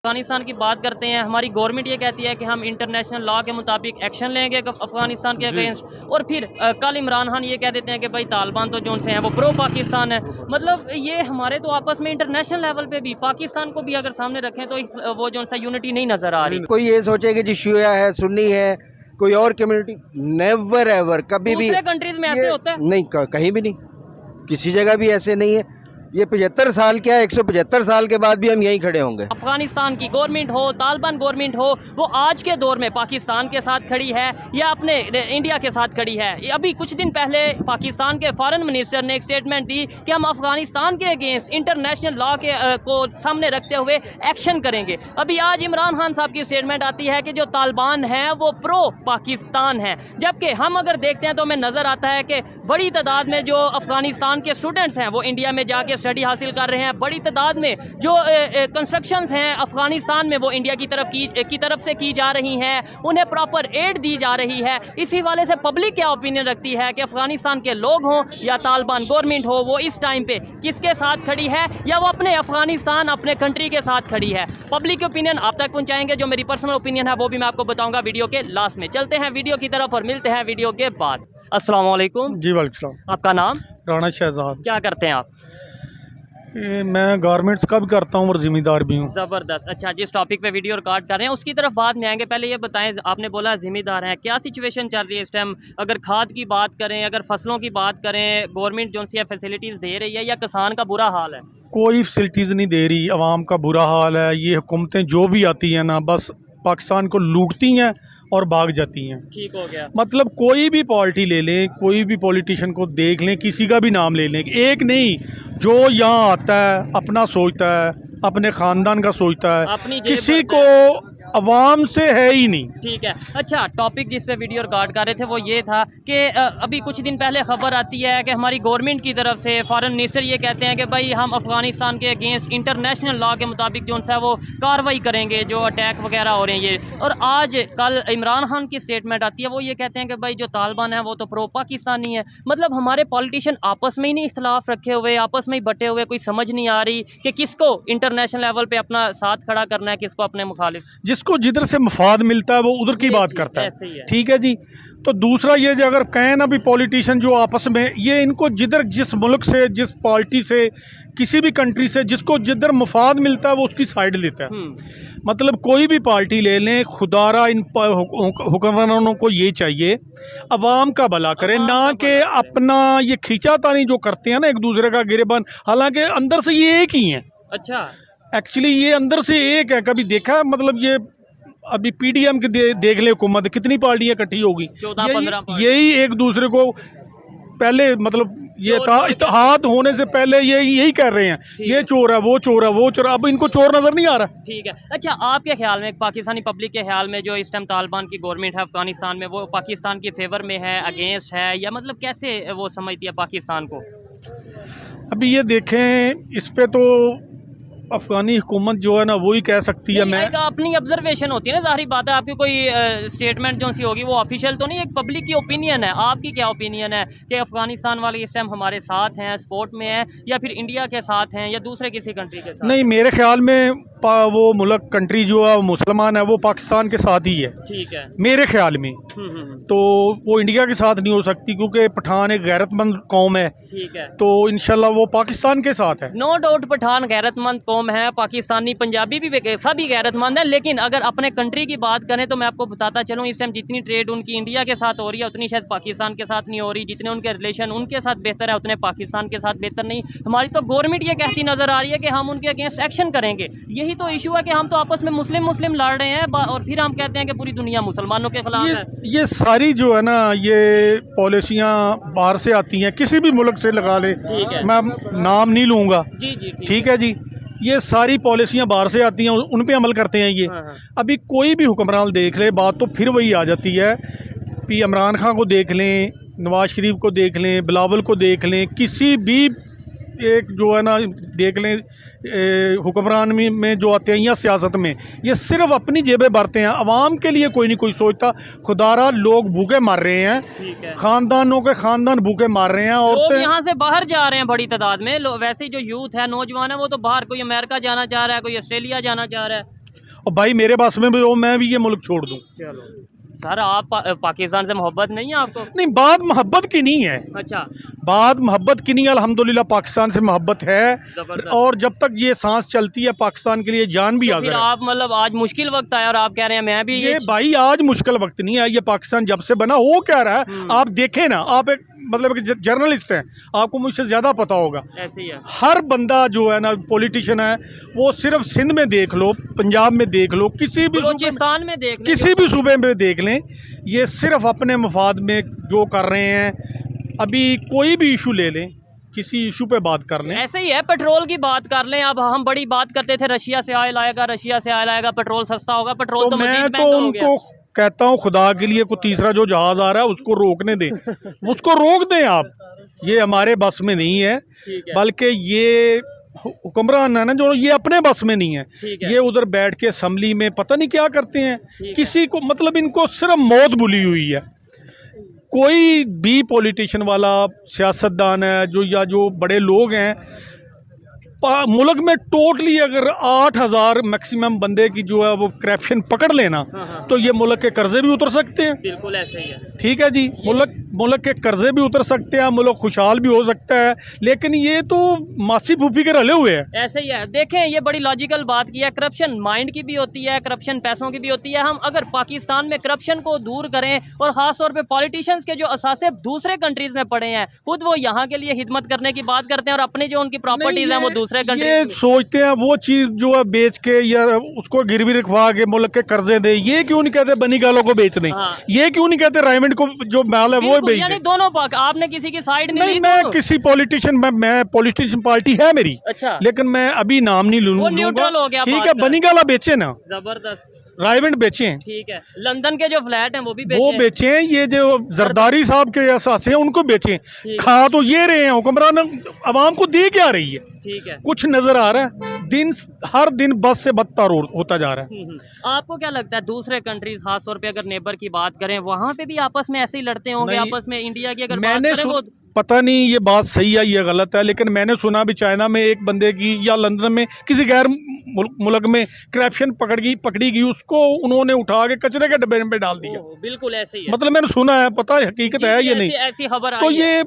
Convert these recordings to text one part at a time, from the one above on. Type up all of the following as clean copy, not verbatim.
अफगानिस्तान की बात करते हैं, हमारी गवर्नमेंट ये कहती है कि हम इंटरनेशनल लॉ के मुताबिक एक्शन लेंगे अफगानिस्तान के अगेंस्ट, और फिर कल इमरान खान ये कह देते हैं कि भाई तालिबान तो जो से हैं वो प्रो पाकिस्तान है। मतलब ये हमारे तो आपस में इंटरनेशनल लेवल पे भी पाकिस्तान को भी अगर सामने रखें तो वो जो सा यूनिटी नहीं नज़र आ रही। कोई ये सोचे कि जी शिया है, सुन्नी है, कोई और कम्युनिटी, नेवर एवर, कभी भी दूसरे कंट्रीज में ऐसे होता है नहीं, कहीं भी नहीं, किसी जगह भी ऐसे नहीं है। ये 75 साल क्या है, 175 साल के बाद भी हम यहीं खड़े होंगे। अफगानिस्तान की गवर्नमेंट हो, तालिबान गवर्नमेंट हो, वो आज के दौर में पाकिस्तान के साथ खड़ी है या अपने इंडिया के साथ खड़ी है। अभी कुछ दिन पहले पाकिस्तान के फॉरेन मिनिस्टर ने एक स्टेटमेंट दी कि हम अफगानिस्तान के अगेंस्ट इंटरनेशनल लॉ के को सामने रखते हुए एक्शन करेंगे। अभी आज इमरान खान साहब की स्टेटमेंट आती है कि जो तालिबान है वो प्रो पाकिस्तान है, जबकि हम अगर देखते हैं तो हमें नज़र आता है कि बड़ी तादाद में जो अफगानिस्तान के स्टूडेंट्स हैं वो इंडिया में जाके स्टडी हासिल कर रहे हैं। बड़ी तादाद में जो कंस्ट्रक्शंस हैं अफगानिस्तान में वो इंडिया की तरफ से की जा रही हैं, उन्हें प्रॉपर एड दी जा रही है। इसी वाले से पब्लिक क्या ओपिनियन रखती है कि अफगानिस्तान के लोग हों या तालिबान गवर्नमेंट हो, वो इस टाइम पे किसके साथ खड़ी है, या वो अपने अफगानिस्तान अपने कंट्री के साथ खड़ी है। पब्लिक ओपिनियन आप तक पहुँचाएंगे। जो मेरी पर्सनल ओपिनियन है वो भी मैं आपको बताऊँगा वीडियो के लास्ट में। चलते हैं वीडियो की तरफ और मिलते हैं वीडियो के बाद। अस्सलाम वालेकुम। जी वालेकुम। आपका नाम? राणा शहजाद। क्या करते हैं आप? मैं गारमेंट्स का भी करता हूँ और ज़िम्मेदार भी हूँ। ज़बरदस्त। अच्छा, जिस टॉपिक पे वीडियो रिकॉर्ड कर रहे हैं उसकी तरफ बाद में आएंगे। पहले ये बताएं, आपने बोला ज़िम्मेदार हैं, क्या सिचुएशन चल रही है इस टाइम? अगर खाद की बात करें, अगर फसलों की बात करें, गवर्नमेंट जो सी फैसिलिटीज़ दे रही है या किसान का बुरा हाल है? कोई फैसिलिटीज़ नहीं दे रही, आवाम का बुरा हाल है। ये हुकूमतें जो भी आती हैं ना, बस पाकिस्तान को लूटती हैं और भाग जाती हैं। ठीक हो गया। मतलब कोई भी पार्टी ले लें, कोई भी पॉलिटिशियन को देख लें, किसी का भी नाम ले लें, एक नहीं, जो यहाँ आता है अपना सोचता है, अपने ख़ानदान का सोचता है, किसी को अवाम से है ही नहीं। ठीक है। अच्छा, टॉपिक जिस पे वीडियो रिकॉर्ड कर रहे थे वो ये था कि अभी कुछ दिन पहले खबर आती है कि हमारी गवर्नमेंट की तरफ से फॉरेन मिनिस्टर ये कहते हैं कि भाई हम अफगानिस्तान के अगेंस्ट इंटरनेशनल लॉ के मुताबिक जो है वो कार्रवाई करेंगे, जो अटैक वगैरह हो रहे हैं ये। और आज कल इमरान खान की स्टेटमेंट आती है, वो ये कहते हैं कि भाई जो तालिबान है वो तो प्रो पाकिस्तानी है। मतलब हमारे पॉलिटिशियन आपस में ही नहीं इख्तलाफ रखे हुए, आपस में ही बटे हुए, कोई समझ नहीं आ रही कि किसको इंटरनेशनल लेवल पर अपना साथ खड़ा करना है, किसको अपने मुखालिफ। जिसको जिधर से मफाद मिलता है वो उधर की बात करता है। ठीक है जी। तो दूसरा ये जो अगर कहें ना भी पॉलिटिशियन जो आपस में, ये इनको जिधर जिस मुल्क से, जिस पार्टी से, किसी भी कंट्री से जिसको जिधर मफाद मिलता है वो उसकी साइड लेता है। मतलब कोई भी पार्टी ले लें, खुदारा इन हुक्मरानों को ये चाहिए अवाम का भला करें, ना कि अपना ये खींचातानी जो करते हैं ना एक दूसरे का गिरेबान, हालांकि अंदर से ये एक ही है। अच्छा, एक्चुअली ये अंदर से एक है। कभी देखा, मतलब ये अभी पीडीएम के देख ले हुकूमत, कितनी पार्टियां इकट्ठी होगी, 14-15 यही एक दूसरे को पहले, मतलब ये था इत्तेहाद होने से पहले यही कह रहे हैं ये चोर है, वो चोर है, वो चोर। अब इनको चोर नजर नहीं आ रहा। ठीक है। अच्छा, आपके ख्याल में, पाकिस्तानी पब्लिक के ख्याल में, जो इस टाइम तालिबान की गवर्नमेंट है अफगानिस्तान में, वो पाकिस्तान के फेवर में है, अगेंस्ट है, या मतलब कैसे वो समझती है पाकिस्तान को? अभी ये देखें, इस पे तो अफगानी हुकूमत जो है ना वही कह सकती है। मैं अपनी ऑब्जर्वेशन होती है ना, जाहिर बात है आपकी कोई स्टेटमेंट जो सी होगी वो ऑफिशियल तो नहीं, एक पब्लिक की ओपिनियन है। आपकी क्या ओपिनियन है कि अफगानिस्तान वाले इस टाइम हमारे साथ हैं, सपोर्ट में हैं, या फिर इंडिया के साथ हैं, या दूसरे किसी कंट्री के साथ? नहीं, मेरे ख्याल में वो मुल्क कंट्री जो है मुसलमान है, वो पाकिस्तान के साथ ही है। ठीक है, मेरे ख्याल में। तो वो इंडिया के साथ नहीं हो सकती, क्योंकि पठान एक गैरतमंद कौम है। ठीक है। तो इंशाल्लाह वो पाकिस्तान के साथ है। नो डाउट पठान गैरतमंद कौम है, पाकिस्तानी पंजाबी भी सभी गैरतमंद है। लेकिन अगर अपने कंट्री की बात करें तो मैं आपको बताता चलूँ, इस टाइम जितनी ट्रेड उनकी इंडिया के साथ हो रही है उतनी शायद पाकिस्तान के साथ नहीं हो रही। जितने उनके रिलेशन उनके साथ बेहतर है उतने पाकिस्तान के साथ बेहतर नहीं। हमारी तो गवर्नमेंट ये कहती नज़र आ रही है कि हम उनके अगेंस्ट एक्शन करेंगे। यही तो इशू है कि हम तो आपस में मुस्लिम लड़ रहे हैं और फिर हम कहते हैं कि पूरी दुनिया मुसलमानों के खिलाफ है। ये सारी जो है ना, ये पॉलिसियाँ बाहर से आती हैं, किसी भी मुल्क से लगा ले, मैं नाम नहीं लूँगा। जी, ठीक है जी। ये सारी पॉलिसियाँ बाहर से आती हैं, उन पे अमल करते हैं ये। अभी कोई भी हुक्मरान देख ले, बात तो फिर वही आ जाती है कि इमरान खान को देख लें, नवाज शरीफ को देख लें, बिलावल को देख लें, किसी भी एक जो है ना देख लें हुक्मरान में जो आते हैं या सियासत में, ये सिर्फ अपनी जेबें भरते हैं, अवाम के लिए कोई नहीं कोई सोचता। खुदारा लोग भूखे मर रहे हैं, खानदानों के खानदान भूखे मर रहे हैं, और यहाँ से बाहर जा रहे हैं बड़ी तादाद में। वैसे जो यूथ है, नौजवान है, वो तो बाहर, कोई अमेरिका जाना चाह रहा है, कोई ऑस्ट्रेलिया जाना चाह रहा है। और भाई मेरे बस में भी हो मैं भी ये मुल्क छोड़ दूँ। चलो सर, आप पाकिस्तान से मोहब्बत नहीं है आपको? नहीं, बात मोहब्बत की नहीं है, अच्छा, बात मोहब्बत की नहीं है, अल्हम्दुलिल्लाह पाकिस्तान से मोहब्बत है। जबरदस्त। और जब तक ये सांस चलती है पाकिस्तान के लिए जान भी तो हाजिर फिर है। आप मतलब आज मुश्किल वक्त आया और आप कह रहे हैं मैं भी ये भाई आज मुश्किल वक्त नहीं है, ये पाकिस्तान जब से बना हो क्या रहा है आप देखें ना, आप एक मतलब एक जर्नलिस्ट हैं, आपको मुझसे ज़्यादा पता होगा। ऐसे ही है। हर बंदा जो है ना पॉलिटिशियन है, वो सिर्फ सिंध में देख लो, पंजाब में देख लो, किसी भी बलूचिस्तान में देख लें, किसी भी सूबे में देख लें, ये सिर्फ अपने मफाद में जो कर रहे हैं। अभी कोई भी इशू ले लें, किसी इशू पे बात कर लें, ऐसे ही है। पेट्रोल की बात कर लें, अब हम बड़ी बात करते थे रशिया से ऑयल आएगा, रशिया से ऑयल आएगा, पेट्रोल सस्ता होगा, पेट्रोल तो मैं मजीद तो महंगा हो गया। उनको कहता हूँ खुदा के लिए कोई तीसरा जो जहाज आ रहा है उसको रोकने दें, उसको रोक दें आप, ये हमारे बस में नहीं है, ठीक है, बल्कि ये हुक्मरान है ना जो ये अपने बस में नहीं है, ठीक है। ये उधर बैठ के असम्बली में पता नहीं क्या करते हैं, है। किसी को मतलब इनको सिर्फ मौत बुली हुई है। कोई भी पॉलिटिशियन वाला सियासतदान है जो या जो बड़े लोग हैं मुल्क में टोटली अगर 8,000 मैक्सिमम बंदे की जो है वो करप्शन पकड़ लेना, हाँ। तो ये मुल्क के कर्जे भी उतर सकते हैं। बिल्कुल ऐसे ही है। ठीक है जी, मुल्क के कर्जे भी उतर सकते हैं, मुल्क खुशहाल भी हो सकता है, लेकिन ये तो मासी फूफी के रले हुए हैं। ऐसे ही है। देखें, ये बड़ी लॉजिकल बात की है। करप्शन माइंड की भी होती है, करप्शन पैसों की भी होती है। हम अगर पाकिस्तान में करप्शन को दूर करें, और ख़ास तौर पे पॉलिटिशियंस के जो असासे दूसरे कंट्रीज़ में पड़े हैं, खुद वो यहाँ के लिए खिदमत करने की बात करते हैं और अपनी जो उनकी प्रॉपर्टीज़ हैं वो दूसरे ये कंट्रीज सोचते हैं वो चीज़ जो है बेच के या उसको गिरवी रखवा के मुल्क के कर्जे दे, ये क्यों नहीं कहते बनी गालों को बेच दें, हाँ। ये क्यों नहीं कहते राइमंड को जो माल है वो बेच यानी दें। दोनों पाक, आपने किसी की साइड नहीं नहीं, ली, मैं दोनों। किसी पॉलिटिशियन मैं पॉलिटिशियन पार्टी है मेरी, अच्छा, लेकिन मैं अभी नाम नहीं वो लूंगा। न्यूट्रल हो गया। ठीक है, बनी गाला बेचे ना, जबरदस्त, राइवेंट बेचे, ठीक है। लंदन के जो फ्लैट हैं वो भी वो बेचे हैं। बेचे, ये जो जरदारी साहब के असासे हैं उनको बेचे, ठीक। खा तो ये रहे हैं, हुक्मरान अवाम को दे क्या रही है, ठीक है। कुछ नजर आ रहा है, हर दिन बस से बदतर होता जा रहा है। आपको क्या लगता है दूसरे कंट्रीज, खास तौर पे अगर नेबर की बात करें, वहाँ पे भी आपस में ऐसे ही लड़ते होंगे? नहीं, आपस में इंडिया की अगर बात मैंने करें वो पता नहीं ये बात सही है या गलत है, लेकिन मैंने सुना भी चाइना में एक बंदे की या लंदन में किसी गैर मुल्क में करप्शन पकड़ी गई, उसको उन्होंने उठा के कचरे के डब्बे में डाल दिया। बिल्कुल ऐसे ही है। मतलब मैंने सुना है, पता है हकीकत है ये नहीं, ऐसी खबर तो आई है। ये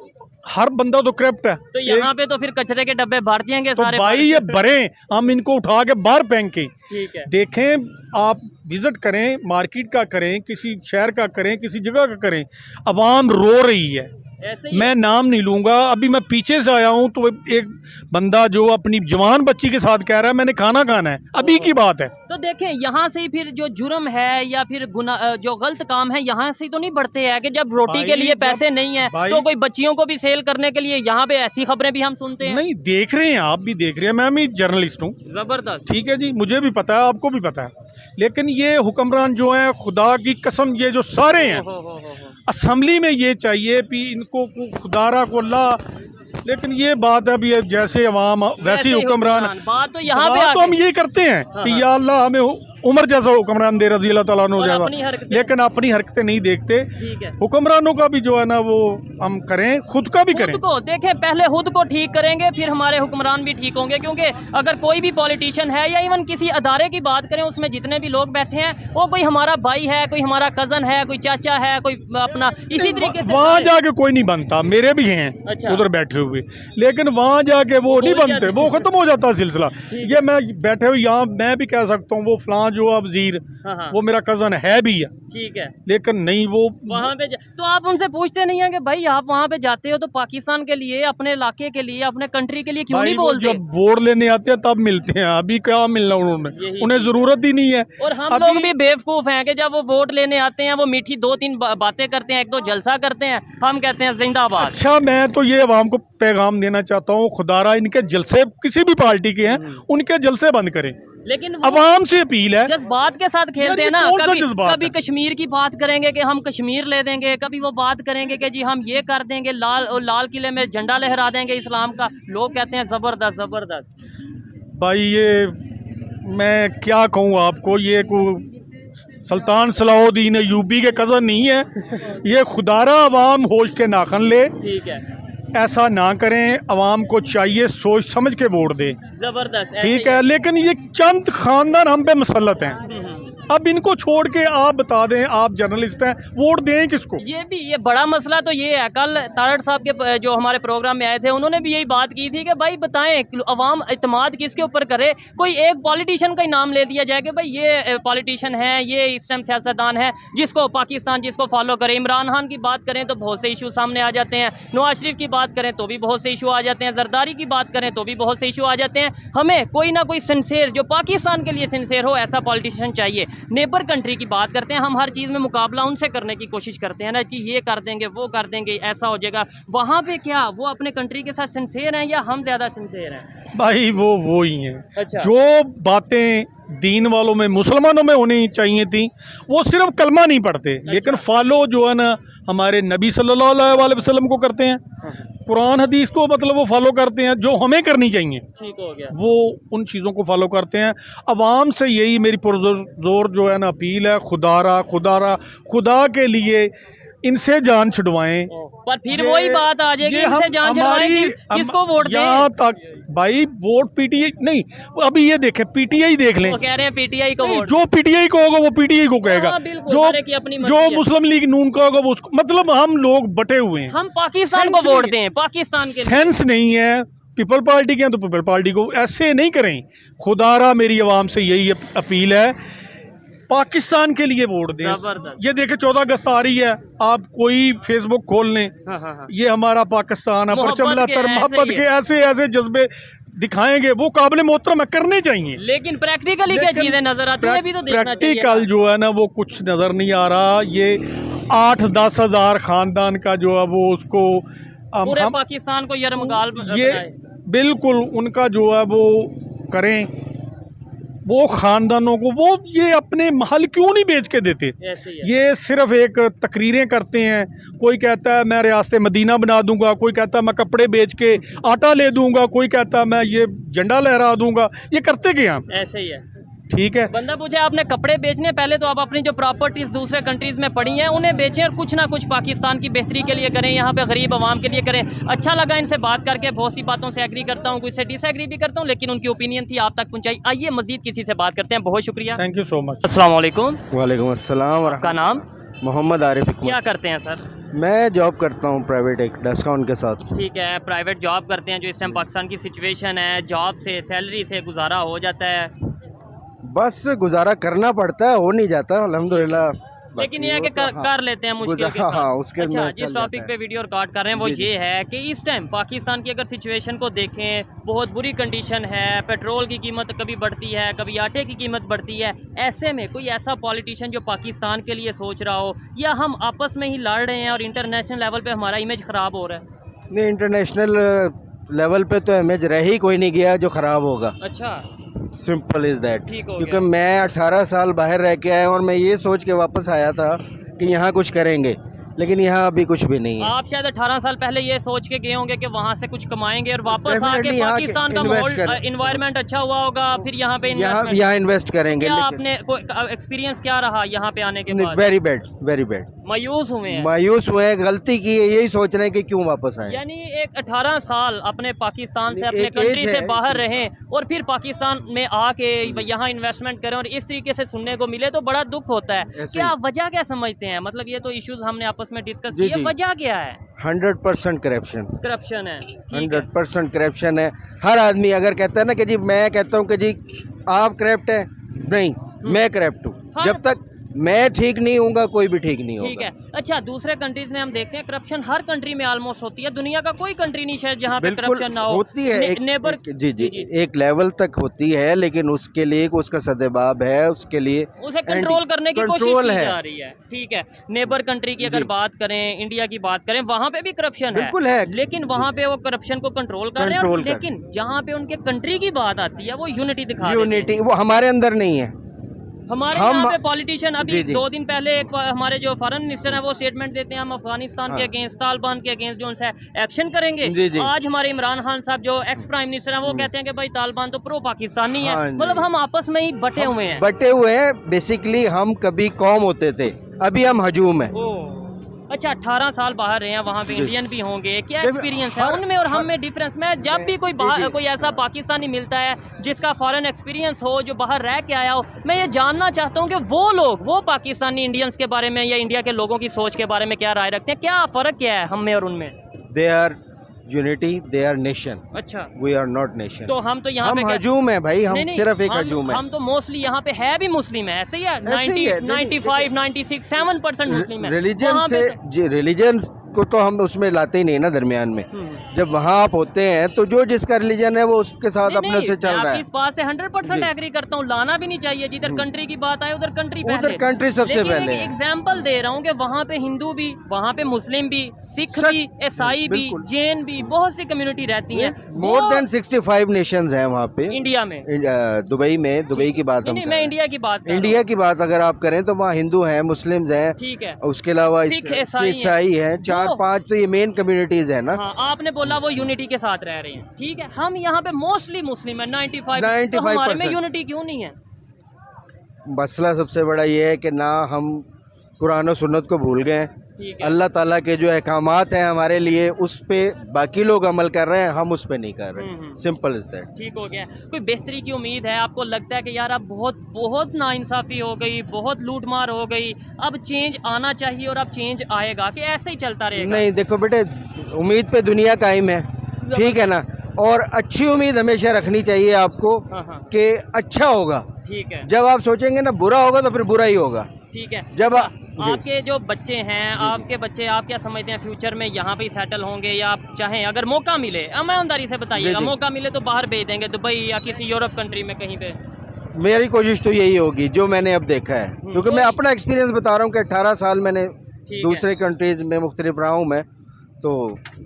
हर बंदा तो करप्ट है। तो यहाँ पे तो फिर कचरे के डब्बे भर दिएंगे तो सारे। भाई ये भरे, हम इनको उठा के बाहर फेंक के ठीक है। देखें, आप विजिट करें, मार्केट का करें, किसी शहर का करें, किसी जगह का करें, अवाम रो रही है। ऐसे ही मैं नाम नहीं लूंगा, अभी मैं पीछे से आया हूं तो एक बंदा जो अपनी जवान बच्ची के साथ कह रहा है मैंने खाना खाना है, अभी की बात है। तो देखें, यहाँ से ही फिर जो जुर्म है या फिर जो गलत काम है, यहाँ से ही तो नहीं बढ़ते हैं कि जब रोटी के लिए पैसे नहीं है तो कोई बच्चियों को भी सेल करने के लिए यहाँ पे ऐसी खबरें भी हम सुनते हैं। नहीं, देख रहे हैं, आप भी देख रहे हैं, मैं भी जर्नलिस्ट हूँ। जबरदस्त। ठीक है जी, मुझे भी पता है, आपको भी पता है, लेकिन ये हुक्मरान जो है, खुदा की कसम, ये जो सारे हैं हो। असम्बली में ये चाहिए कि इनको खुदारा को अल्लाह, लेकिन ये बात है भी जैसे अवाम वैसे ही हुक्मरान। बात तो यहाँ पे तो हम ये करते हैं कि या अल्लाह हमें उम्र जैसा हुक्मरान दे, रज़ी अल्लाह तआला अन्हु जैसा, लेकिन अपनी हरकतें नहीं देखते। ठीक है। हुक्मरानों का भी जो है ना वो हम करें, खुद का भी करें। खुद को देखें, पहले खुद को ठीक करेंगे फिर हमारे हुक्मरान भी ठीक होंगे, क्योंकि अगर कोई भी पॉलिटिशियन है या इवन किसी अदारे की बात करें, उसमें जितने भी लोग बैठे हैं वो कोई हमारा भाई है, कोई हमारा कज़न है, कोई चाचा है, कोई अपना, इसी तरीके से वहाँ जाके कोई नहीं बनता, मेरे भी हैं अच्छा। उधर बैठे हुए, लेकिन वहाँ जाके वो नहीं बनते, वो खत्म हो जाता है सिलसिला। ये मैं बैठे हुए यहाँ मैं भी कह सकता हूँ वो फलां जो वजीर, हाँ। वो मेरा कज़न है भी है, ठीक है, लेकिन नहीं वो वहाँ पे तो आप उनसे पूछते नहीं हैं कि भाई आप वहाँ पे जाते हो तो पाकिस्तान के लिए, अपने इलाके के लिए, अपने कंट्री के लिए क्यों नहीं बोलते? जब वोट लेने आते हैं तब मिलते हैं, अभी क्या मिलना उन्होंने, उन्हें जरूरत ही नहीं है। और हम लोग भी बेवकूफ़ हैं कि जब वो वोट लेने आते हैं वो मीठी 2-3 बातें करते हैं, 1-2 जलसा करते हैं, हम कहते हैं जिंदाबाद। अच्छा, मैं तो ये अवाम को पैगाम देना चाहता हूँ, खुदारा इनके जलसे किसी भी पार्टी के हैं उनके जलसे बंद करें, लेकिन अवाम से अपील है। जज्बात के साथ खेलते हैं ना, कौन सा कभी जज्बात कभी है? कश्मीर की बात करेंगे कि हम कश्मीर ले देंगे, कभी वो बात करेंगे कि जी हम ये कर देंगे, लाल किले में झंडा लहरा देंगे इस्लाम का। लोग कहते हैं जबरदस्त जबरदस्त। भाई ये मैं क्या कहूँ आपको, ये को सुल्तान सलाहुद्दीन यूबी के कज़न नहीं है, ये खुदारा अवाम होश के नाखन ले। ठीक है। ऐसा ना करें। आवाम को चाहिए सोच समझ के वोट दे, जबरदस्त, ऐसे ठीक ही है। लेकिन ये चंद खानदान हम पे मुसल्लत हैं। अब इनको छोड़ के आप बता दें, आप जर्नलिस्ट हैं, वोट दें किसको? ये बड़ा मसला तो ये है। कल तारड़ साहब के जो हमारे प्रोग्राम में आए थे, उन्होंने भी यही बात की थी कि भाई बताएं अवाम इत्मीनान किसके ऊपर करे। कोई एक पॉलिटिशियन का ही नाम ले दिया जाए कि भाई ये पॉलिटिशियन है, ये इस टाइम सियासतदान है जिसको पाकिस्तान जिसको फॉलो करे। इमरान खान की बात करें तो बहुत से इशू सामने आ जाते हैं, नवाज शरीफ की बात करें तो भी बहुत से इशू आ जाते हैं, जरदारी की बात करें तो भी बहुत से इशू आ जाते हैं। हमें कोई ना कोई सिंसेयर, जो पाकिस्तान के लिए सिंसेयर हो, ऐसा पॉलिटिशियन चाहिए। नेबर कंट्री की बात करते हैं हम, हर चीज़ में मुकाबला उनसे करने की कोशिश करते हैं ना, कि ये कर देंगे वो कर देंगे ऐसा हो जाएगा। वहाँ पे क्या वो अपने कंट्री के साथ सिंसेयर हैं या हम ज़्यादा सिंसेयर हैं? भाई वो ही हैं। अच्छा। जो बातें दीन वालों में, मुसलमानों में होनी चाहिए थी, वो सिर्फ कलमा नहीं पढ़ते, लेकिन फॉलो जो है ना हमारे नबी सल्लल्लाहु अलैहि वसल्लम को करते हैं, कुरान हदीस को मतलब वो फॉलो करते हैं, जो हमें करनी चाहिए। ठीक हो गया। वो उन चीज़ों को फॉलो करते हैं। अवाम से यही मेरी पुरजोर जो है ना अपील है, खुदा के लिए इनसे जान छुड़वाएं। पर फिर वही बात आ जाएगी, इनसे जान छुड़वाएं, किसको वोट दें? यहाँ तक भाई वोट पीटीआई नहीं, अभी ये देखें पीटीआई देख लें, वो कह रहे हैं पीटीआई को वोट। जो पीटीआई को होगा वो पीटीआई को कहेगा, हाँ, जो मुस्लिम लीग नून का होगा वो उसको, मतलब हम लोग बटे हुए हैं। हम पाकिस्तान को वोट दें, पाकिस्तान के सेंस नहीं है। पीपल पार्टी के हैं तो पीपल पार्टी को, ऐसे नहीं करें। खुदारा मेरी आवाम से यही अपील है, पाकिस्तान के लिए वोट दें। ये देखें 14 अगस्त आ रही है, आप कोई फेसबुक खोल लें, ये हमारा पाकिस्तान है, परचम लहतर मोहब्बत के ऐसे जज्बे दिखाएंगे, वो काबिल मोहतरम है, करने चाहिए। लेकिन प्रैक्टिकली क्या चीजें नजर आती है, भी तो देखना चाहिए। प्रैक्टिकल जो है ना वो कुछ नजर नहीं आ रहा। ये 8-10 हज़ार खानदान का जो है वो उसको पूरे पाकिस्तान को यरमगाल ये बिल्कुल उनका जो है वो करें, वो खानदानों को वो ये अपने महल क्यों नहीं बेच के देते? ये सिर्फ एक तकरीरें करते हैं। कोई कहता है मैं रियासत मदीना बना दूंगा, कोई कहता है मैं कपड़े बेच के आटा ले दूंगा, कोई कहता है मैं ये झंडा लहरा दूंगा। ये करते क्या? ऐसे ही है। ठीक है, बंदा पूछे आपने कपड़े बेचने, पहले तो आप अपनी जो प्रॉपर्टीज दूसरे कंट्रीज में पड़ी हैं उन्हें बेचें और कुछ ना कुछ पाकिस्तान की बेहतरी के लिए करें, यहाँ पे गरीब आवाम के लिए करें। अच्छा लगा इनसे बात करके, बहुत सी बातों से एग्री करता हूँ, कुछ से डिसएग्री भी करता हूँ, लेकिन उनकी ओपिनियन थी आप तक पहुँचाई। आइए मजीद किसी से बात करते हैं। बहुत शुक्रिया, थैंक यू सो मच। अस्सलाम वालेकुम। वालेकुम अस्सलाम। आपका नाम? मोहम्मद आरिफ। क्या करते हैं सर? मैं जॉब करता हूँ प्राइवेट एक डिस्काउंट के साथ। ठीक है, प्राइवेट जॉब करते हैं। जो इस टाइम पाकिस्तान की सिचुएशन है, जॉब से सैलरी से गुजारा हो जाता है? बस गुजारा करना पड़ता है, हो नहीं जाता अल्हम्दुलिल्लाह, लेकिन ये है कि कर लेते हैं मुश्किल के साथ। हाँ, उसके अच्छा, जिस टॉपिक पे वीडियो रिकॉर्ड कर रहे हैं वो ये है कि इस टाइम पाकिस्तान की अगर सिचुएशन को देखें, बहुत बुरी कंडीशन है। पेट्रोल की कीमत कभी बढ़ती है, कभी आटे की कीमत बढ़ती है। ऐसे में कोई ऐसा पॉलिटिशियन जो पाकिस्तान के लिए सोच रहा हो, या हम आपस में ही लड़ रहे हैं और इंटरनेशनल लेवल पे हमारा इमेज ख़राब हो रहा है? नहीं, इंटरनेशनल लेवल पे तो इमेज रह ही कोई नहीं गया जो ख़राब होगा। अच्छा, सिंपल इज़ दैट। ठीक हो क्योंकि गया। मैं 18 साल बाहर रह के आया और मैं ये सोच के वापस आया था कि यहाँ कुछ करेंगे, लेकिन यहाँ अभी कुछ भी नहीं है। आप शायद 18 साल पहले ये सोच के गए होंगे कि वहाँ से कुछ कमाएंगे और वापस आके Definitely यहाँ पाकिस्तान का invest माहौल, करें। इन्वायरमेंट अच्छा हुआ होगा, फिर यहाँ पे यहाँ इन्वेस्ट करेंगे। क्या आपने एक्सपीरियंस क्या रहा यहाँ पे आने के बाद? Very bad, very bad. मायूस हुए हैं? मायूस हुए, गलती की है, यही सोच रहे हैं कि क्यों वापस आए। यानी एक 18 साल अपने पाकिस्तान से, अपने एक कंट्री एज से है। बाहर रहें और फिर पाकिस्तान में आके यहाँ इन्वेस्टमेंट करें और इस तरीके से सुनने को मिले तो बड़ा दुख होता है। ऐसे क्या ही। वजह क्या समझते हैं? मतलब ये तो इश्यूज हमने आपस में डिस्कस जी, किए, जी। वजह क्या है? 100% करप्शन। करप्शन है। ठीक है। 100% करप्शन है। हर आदमी अगर कहता है ना कि जी, मैं कहता हूँ कि जी आप करप्ट हैं, नहीं मैं करप्ट हूँ। जब तक मैं ठीक नहीं हूँगा कोई भी ठीक नहीं होगा। ठीक है। अच्छा, दूसरे कंट्रीज में हम देखते हैं करप्शन हर कंट्री में ऑलमोस्ट होती है। दुनिया का कोई कंट्री नहीं शायद जहाँ पे करप्शन ना हो। होती है, नेबर जी, एक लेवल तक होती है, लेकिन उसके लिए उसका सदबाब है, उसके लिए उसे कंट्रोल करने की कोशिश की जा रही है। ठीक है। नेबर कंट्री की अगर जी। बात करें, इंडिया की बात करें, वहाँ पे भी करप्शन बिल्कुल है, लेकिन वहाँ पे वो करप्शन को कंट्रोल कर रहे हैं। लेकिन जहाँ पे उनके कंट्री की बात आती है वो यूनिटी दिखा रहे हैं। यूनिटी वो हमारे अंदर नहीं है। हमारे यहाँ पे पॉलिटिशियन अभी 2 दिन पहले हमारे जो फॉरेन मिनिस्टर है वो स्टेटमेंट देते हैं हम अफगानिस्तान के अगेंस्ट, तालिबान के अगेंस्ट जो उनसे एक्शन करेंगे। आज हमारे इमरान खान साहब जो एक्स प्राइम मिनिस्टर हैं वो कहते हैं कि भाई तालिबान तो प्रो पाकिस्तानी है। मतलब हम आपस में ही बटे हुए हैं। बेसिकली हम कभी कौम होते थे, अभी हम हजूम है। अच्छा 18 साल बाहर रहे हैं, वहाँ पे इंडियन भी होंगे, क्या एक्सपीरियंस है उनमें और हम में डिफरेंस? मैं जब भी कोई ऐसा पाकिस्तानी मिलता है जिसका फॉरेन एक्सपीरियंस हो, जो बाहर रह के आया हो, मैं ये जानना चाहता हूँ कि वो पाकिस्तानी इंडियंस के बारे में या इंडिया के लोगों की सोच के बारे में क्या राय रखते हैं, क्या फ़र्क क्या है हम में और उनमें? They are unity, they are nation, अच्छा वी आर नॉट नेशन। तो हम तो यहाँ हम पे हजूम है भाई, हम नहीं, सिर्फ एक हजूम है। हम तो मोस्टली यहाँ पे है भी मुस्लिम है, ऐसे ही है, ऐसे ही है, 95, 96, 7% मुस्लिम है। रिलीजन वहाँ पे से रिलीजन को तो हम उसमें लाते ही नहीं ना दरमियान में। जब वहाँ आप होते हैं तो जो जिसका रिलीजन है वो उसके साथ अपने से चल रहा है। इस बात से 100% एग्री करता हूँ, लाना भी नहीं चाहिए। जिधर कंट्री की बात आए उधर कंट्री पहले, उधर कंट्री सबसे पहले। एग्जाम्पल दे रहा हूँ कि वहाँ पे हिंदू भी, वहाँ पे मुस्लिम भी, सिख भी, ईसाई भी, जैन भी, बहुत सी कम्युनिटी रहती है। मोर देन 65 नेशंस हैं वहाँ पे इंडिया में, दुबई में। दुबई की बात हम मैं इंडिया की बात, इंडिया की बात अगर आप करें तो वहाँ हिंदू हैं, मुस्लिम हैं, ठीक है, उसके अलावा सिख, ईसाई हैं, 4-5 तो ये मेन कम्युनिटीज है ना। हाँ, आपने बोला वो यूनिटी के साथ रह रहे हैं, ठीक है। हम यहाँ पे मोस्टली मुस्लिम है 95%, तो हमारे में यूनिटी क्यों नहीं है? मसला सबसे बड़ा ये है कि ना हम कुरान और सुन्नत को भूल गए, अल्लाह ताला के जो अहकामात हैं हमारे लिए उस पे बाकी लोग अमल कर रहे हैं, हम उस पे नहीं कर रहे। Simple is that. ठीक हो गया। कोई बेहतरी की उम्मीद है? आपको लगता है कि यार अब बहुत नाइंसाफ़ी हो गई, बहुत लूट मार हो गई, अब चेंज आना चाहिए और अब चेंज आएगा, कि ऐसे ही चलता रहेगा? नहीं, देखो बेटे, उम्मीद पे दुनिया कायम है, ठीक है ना। और अच्छी उम्मीद हमेशा रखनी चाहिए आपको कि अच्छा होगा। ठीक है। जब आप सोचेंगे ना बुरा होगा तो फिर बुरा ही होगा। ठीक है। जब आपके जो बच्चे हैं, आपके बच्चे, आप क्या समझते हैं फ्यूचर में यहाँ पे सेटल होंगे, या आप चाहें अगर मौका मिले, ईमानदारी से बताइएगा, मौका मिले तो बाहर भेज देंगे, दुबई या किसी यूरोप कंट्री में कहीं पे? मेरी कोशिश तो यही होगी जो मैंने अब देखा है, क्योंकि मैं अपना एक्सपीरियंस बता रहा हूँ कि 18 साल मैंने दूसरे कंट्रीज में मुख्तलिफ रहा हूँ मैं, तो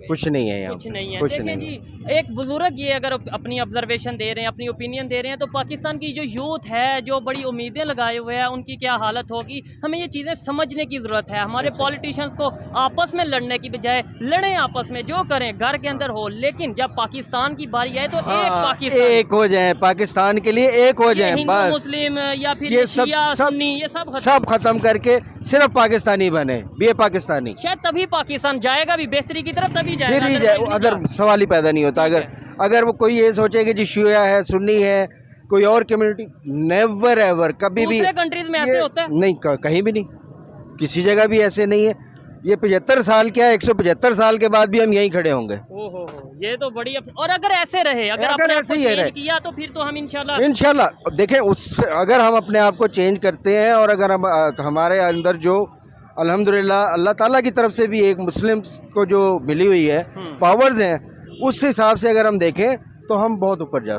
कुछ नहीं है यहाँ, कुछ नहीं है। कुछ देखिए नहीं। जी, एक बुजुर्ग ये अगर अपनी ऑब्जर्वेशन दे रहे हैं, अपनी ओपिनियन दे रहे हैं, तो पाकिस्तान की जो यूथ है, जो बड़ी उम्मीदें लगाए हुए हैं, उनकी क्या हालत होगी, हमें ये चीज़ें समझने की ज़रूरत है। हमारे पॉलिटिशियंस को आपस में लड़ने की बजाय लड़ें आपस में, जो करें घर के अंदर हो, लेकिन जब पाकिस्तान की बारी आए तो एक पाकिस्तान, एक हो जाए, पाकिस्तान के लिए एक हो जाए, बस। मुस्लिम या फिर ये शिया, सुन्नी, ये सब खत्म करके सिर्फ पाकिस्तानी बने, ये पाकिस्तानी। शायद तभी पाकिस्तान जाएगा भी बेहतरी की तरफ, तभी फिर ही जाए, अदर सवाल ही पैदा नहीं होता। अगर वो कोई ये सोचे कि जी शिया है, सुन्नी है, कोई और कम्युनिटी, नेवर एवर, कभी भी कंट्रीज में ऐसे होता है? नहीं, कहीं भी नहीं, किसी जगह भी ऐसे नहीं है। ये 75 साल क्या है, 175 साल के बाद भी हम यहीं खड़े होंगे। ओहो, ये तो बड़ी और अगर ऐसे रहे, अगर ऐसे ही चेंज किया तो फिर तो हम इंशाल्लाह देखें, उससे अगर हम अपने आप को चेंज करते हैं और अगर हम हमारे अंदर जो अल्हम्दुलिल्लाह अल्लाह ताला की तरफ से भी एक मुस्लिम को जो मिली हुई है पावर्स हैं, उस हिसाब से अगर हम देखें तो हम बहुत ऊपर जा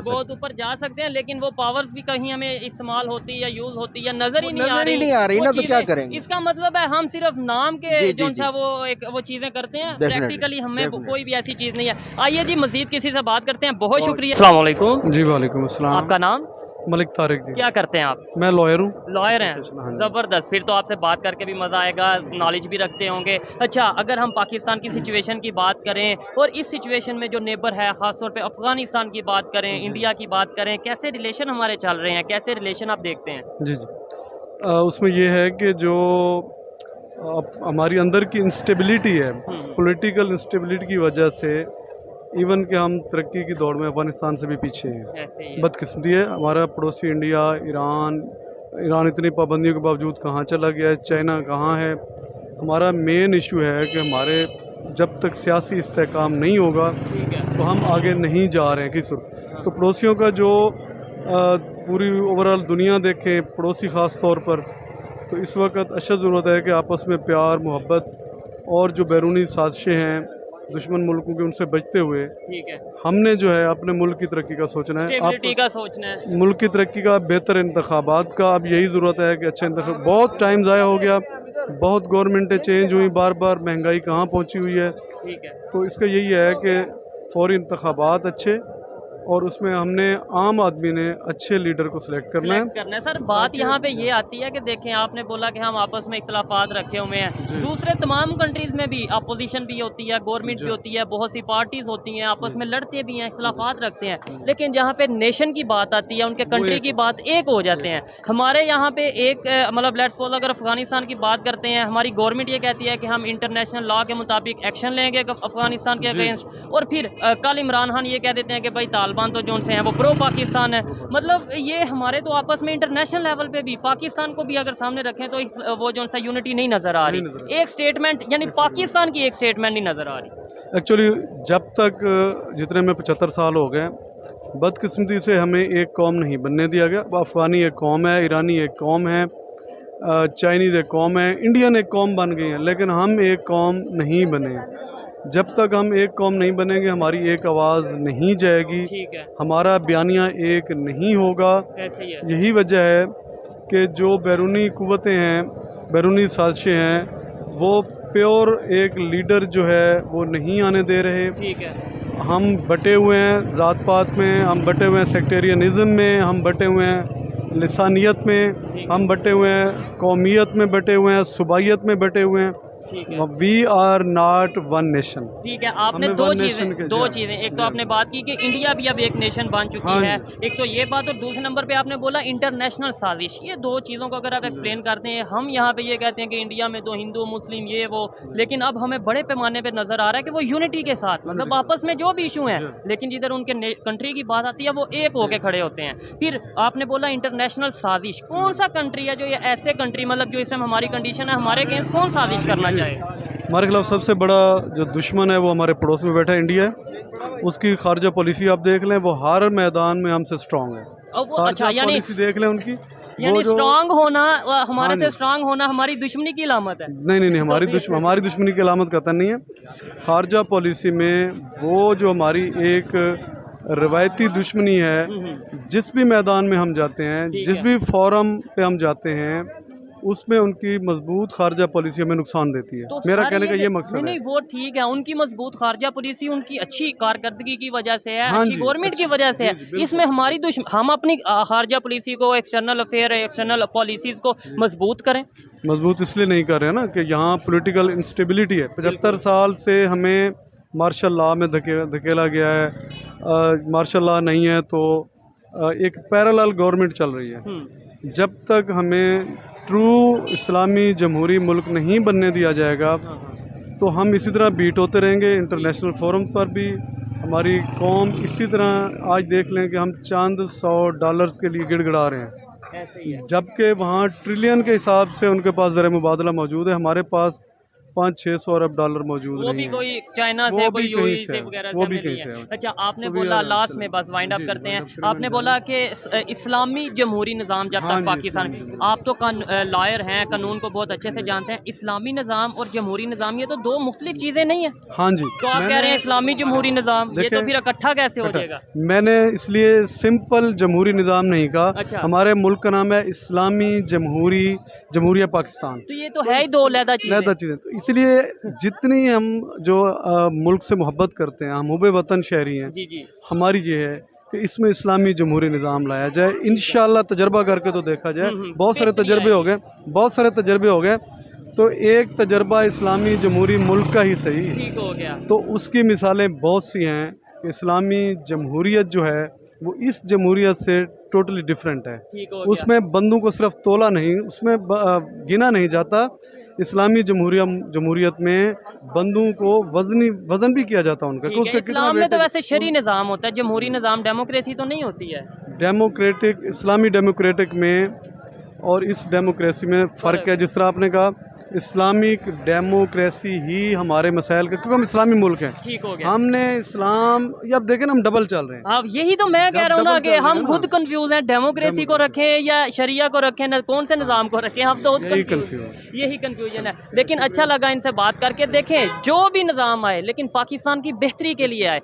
सकते हैं। लेकिन वो पावर्स भी कहीं हमें इस्तेमाल होती है या यूज होती है, नजर ही नहीं आ रही ना, तो क्या करेंगे? इसका मतलब है हम सिर्फ नाम के जो सा वो चीजें करते हैं, प्रैक्टिकली हमें कोई भी ऐसी चीज नहीं है। आइए जी, मजीद किसी से बात करते हैं। बहुत शुक्रिया। अस्सलाम वालेकुम। जी वालेकुम अस्सलाम। आपका नाम? मलिक तारिक जी। क्या करते हैं आप? मैं लॉयर हूँ। लॉयर हैं, ज़बरदस्त। फिर तो आपसे बात करके भी मज़ा आएगा, नॉलेज भी रखते होंगे। अच्छा, अगर हम पाकिस्तान की सिचुएशन की बात करें और इस सिचुएशन में जो नेबर है, ख़ासतौर पे अफ़गानिस्तान की बात करें, इंडिया की बात करें, कैसे रिलेशन हमारे चल रहे हैं, कैसे रिलेशन आप देखते हैं? जी जी, उसमें ये है कि जो हमारी अंदर की इंस्टेबिलिटी है, पॉलिटिकल इंस्टेबिलिटी की वजह से इवन कि हम तरक्की की दौड़ में अफ़गानिस्तान से भी पीछे हैं। बदकिस्मती है, हमारा पड़ोसी इंडिया, ईरान इतनी पाबंदियों के बावजूद कहाँ चला गया है, चाइना कहाँ है। हमारा मेन इशू है कि हमारे जब तक सियासी इस्तेहकाम नहीं होगा तो हम आगे नहीं जा रहे हैं किस सूरत। तो पड़ोसियों का जो पूरी ओवरऑल दुनिया देखें, पड़ोसी ख़ास तौर पर, तो इस वक्त अशद ज़रूरत है कि आपस में प्यार, मोहब्बत और जो बैरूनी साजिशें हैं दुश्मन मुल्कों के, उनसे बचते हुए हमने जो है अपने मुल्क की तरक्की का सोचना है, मुल्क की तरक्की का, बेहतर इंतखाबात का। अब यही ज़रूरत है कि अच्छे इंतखाब, बहुत टाइम ज़ाया हो गया, बहुत गवर्नमेंटें चेंज हुई, बार बार महंगाई कहाँ पहुँची हुई है। तो इसका यही है कि फौरी इंतखाबात अच्छे और उसमें हमने आम आदमी ने अच्छे लीडर को सिलेक्ट करना है। सर बात यहाँ पे ये आती है कि देखें, आपने बोला कि हम आपस में इख्तलाफात रखे हुए हैं, दूसरे तमाम कंट्रीज़ में भी अपोजिशन भी होती है, गवर्नमेंट भी होती है, बहुत सी पार्टीज होती हैं, आपस में लड़ते भी हैं, इख्तलाफात रखते हैं, लेकिन जहाँ पे नेशन की बात आती है, उनके कंट्री की बात एक हो जाते हैं। हमारे यहाँ पे एक मतलब लेट्स सपोज अगर अफगानिस्तान की बात करते हैं, हमारी गवर्नमेंट ये कहती है कि हम इंटरनेशनल लॉ के मुताबिक एक्शन लेंगे अफगानिस्तान के अगेंस्ट, और फिर कल इमरान खान ये कह देते हैं कि भाई तालिबान तो जो से हैं वो प्रो पाकिस्तान है। मतलब ये हमारे तो आपस में इंटरनेशनल लेवल पे भी पाकिस्तान को भी अगर सामने रखें तो वो जो सा यूनिटी नहीं नज़र आ रही, एक स्टेटमेंट यानी पाकिस्तान की एक स्टेटमेंट नहीं नज़र आ रही। एक्चुअली जब तक जितने में 75 साल हो गए, बदकिस्मती से हमें एक कौम नहीं बनने दिया गया। अफ़गानी एक कौम है, ईरानी एक कौम है, चाइनीज़ एक कौम है, इंडियन एक कौम बन गई है, लेकिन हम एक कौम नहीं बने। जब तक हम एक कौम नहीं बनेंगे, हमारी एक आवाज़ नहीं जाएगी, हमारा बयानिया एक नहीं होगा। यही वजह है कि जो बैरूनी क़ुव्वतें हैं, बैरूनी साजिशें हैं, वो प्योर एक लीडर जो है वो नहीं आने दे रहे। हम बटे हुए हैं ज़ात पात में, हम बटे हुए हैं सेक्टेरियनिज़म में, हम बटे हुए हैं लिसानियत में, हम बटे हुए हैं कौमियत में, बटे हुए हैं सूबाइयत में, बटे हुए हैं। We are not one nation. ठीक है, आपने दो चीज़ें एक तो आपने बात की कि इंडिया भी अब एक नेशन बन चुकी है, एक तो ये बात, और दूसरे नंबर पे आपने बोला इंटरनेशनल साजिश। ये दो चीज़ों को अगर आप एक्सप्लेन करते हैं, हम यहाँ पे ये कहते हैं कि इंडिया में तो हिंदू मुस्लिम ये वो, लेकिन अब हमें बड़े पैमाने पे नज़र आ रहा है कि वो यूनिटी के साथ, मतलब आपस में जो भी इशू हैं, लेकिन जिधर उनके कंट्री की बात आती है वो एक होके खड़े होते हैं। फिर आपने बोला इंटरनेशनल साजिश, कौन सा कंट्री है जो ये ऐसे कंट्री मतलब जो इस टाइम हमारी कंडीशन है, हमारे अगेंस्ट कौन साजिश करना हमारे खिलाफ सबसे बड़ा जो दुश्मन है वो हमारे पड़ोस में बैठा है, इंडिया है। उसकी खारजा पॉलिसी आप देख लें, वो हर मैदान में हमसे स्ट्रांग है। अच्छा, यानी पॉलिसी देख लें उनकी, यानी स्ट्रांग होना, हमारे से स्ट्रांग होना हमारी दुश्मनी की अलामत है। नहीं, हमारी दुश्मनी की अलामत कतई नहीं है। खारजा पॉलिसी में वो जो हमारी एक रवायती दुश्मनी है, जिस भी मैदान में हम जाते हैं, जिस भी फोरम पे हम जाते हैं, उसमें उनकी मजबूत खारजा पॉलिसी हमें नुकसान देती है। तो मेरा कहने का ये मकसद है। नहीं, वो ठीक है, उनकी मजबूत खारजा पॉलिसी उनकी अच्छी कारकर्दगी की वजह से है, अच्छी गवर्नमेंट की वजह से है। इसमें हमारी हम अपनी खारजा पॉलिसी को, एक्सटर्नल अफेयर, एक्सटर्नल पॉलिसीज़ को मजबूत करें। मजबूत इसलिए नहीं कर रहे हैं ना कि यहाँ पॉलिटिकल इंस्टेबिलिटी है। 75 साल से हमें मार्शल लॉ में धकेला गया है। मार्शल लॉ नहीं है तो एक पैरेलल गवर्नमेंट चल रही है। जब तक हमें ट्रू इस्लामी जमहूरी मुल्क नहीं बनने दिया जाएगा तो हम इसी तरह बीट होते रहेंगे। इंटरनेशनल फोरम पर भी हमारी कौम इसी तरह, आज देख लें कि हम चंद $100 के लिए गिड़गिड़ा रहे हैं, जबकि वहाँ ट्रिलियन के हिसाब से उनके पास ज़र मुबादला मौजूद है, हमारे पास 500-600 अरब डॉलर मौजूद नहीं है। वो भी कोई चाइना से, कोई यूएई से वगैरह वो भी नहीं कहीं है। अच्छा, आपने बोला लास्ट में बस वाइंड अप करते हैं, आपने बोला कि इस्लामी जमहूरी निज़ाम जब तक पाकिस्तान, आप तो लॉयर हैं, कानून को बहुत अच्छे से जानते हैं, इस्लामी निज़ाम और जमहूरी निज़ाम ये तो दो मुख्तलिफ चीज़ें नहीं है। हाँ जी, तो आप कह रहे हैं इस्लामी जमहूरी निज़ाम, ये तो फिर इकट्ठा कैसे हो जाएगा? मैंने इसलिए सिंपल जमहूरी निज़ाम नहीं कहा। हमारे मुल्क का नाम है इस्लामी जमहूरिया पाकिस्तान, तो ये तो है ही दो अलग चीज़ें। तो इसलिए जितनी हम जो मुल्क से मोहब्बत करते हैं, हम हुब्बे वतन शहरी हैं, हमारी ये है कि इसमें इस्लामी जमहूरी निज़ाम लाया जाए। इंशाअल्लाह तजर्बा करके तो देखा जाए, बहुत सारे तजर्बे हो गए, तो एक तजर्बा इस्लामी जमहूरी मुल्क का ही सही ठीक हो गया, तो उसकी मिसालें बहुत सी हैं। इस्लामी जमहूरियत जो है वो इस जमहूरियत से टोटली डिफरेंट है। उसमें बंदों को सिर्फ तोला नहीं, उसमें गिना नहीं जाता। इस्लामी जमहूरियत में बंदों को वजन भी किया जाता है उनका, कि उसका इस्लाम में तो वैसे शरी निज़ाम होता है, जमहूरी निज़ाम, डेमोक्रेसी तो नहीं होती है। डेमोक्रेटिक, इस्लामी डेमोक्रेटिक में और इस डेमोक्रेसी में फ़र्क है। जिस तरह आपने कहा, इस्लामिक डेमोक्रेसी ही हमारे मसाइल का, क्योंकि हम इस्लामी मुल्क हैं, ठीक हो गया। हमने इस्लाम, ये आप देखें ना, हम डबल चल रहे हैं। अब यही तो मैं कह रहा हूँ ना कि हम खुद कंफ्यूज हैं, डेमोक्रेसी को रखें या शरिया को रखें, न कौन से निज़ाम को रखें, हम तो यही कंफ्यूजन है। लेकिन अच्छा लगा इनसे बात करके। देखें, जो भी निज़ाम आए लेकिन पाकिस्तान की बेहतरी के लिए आए,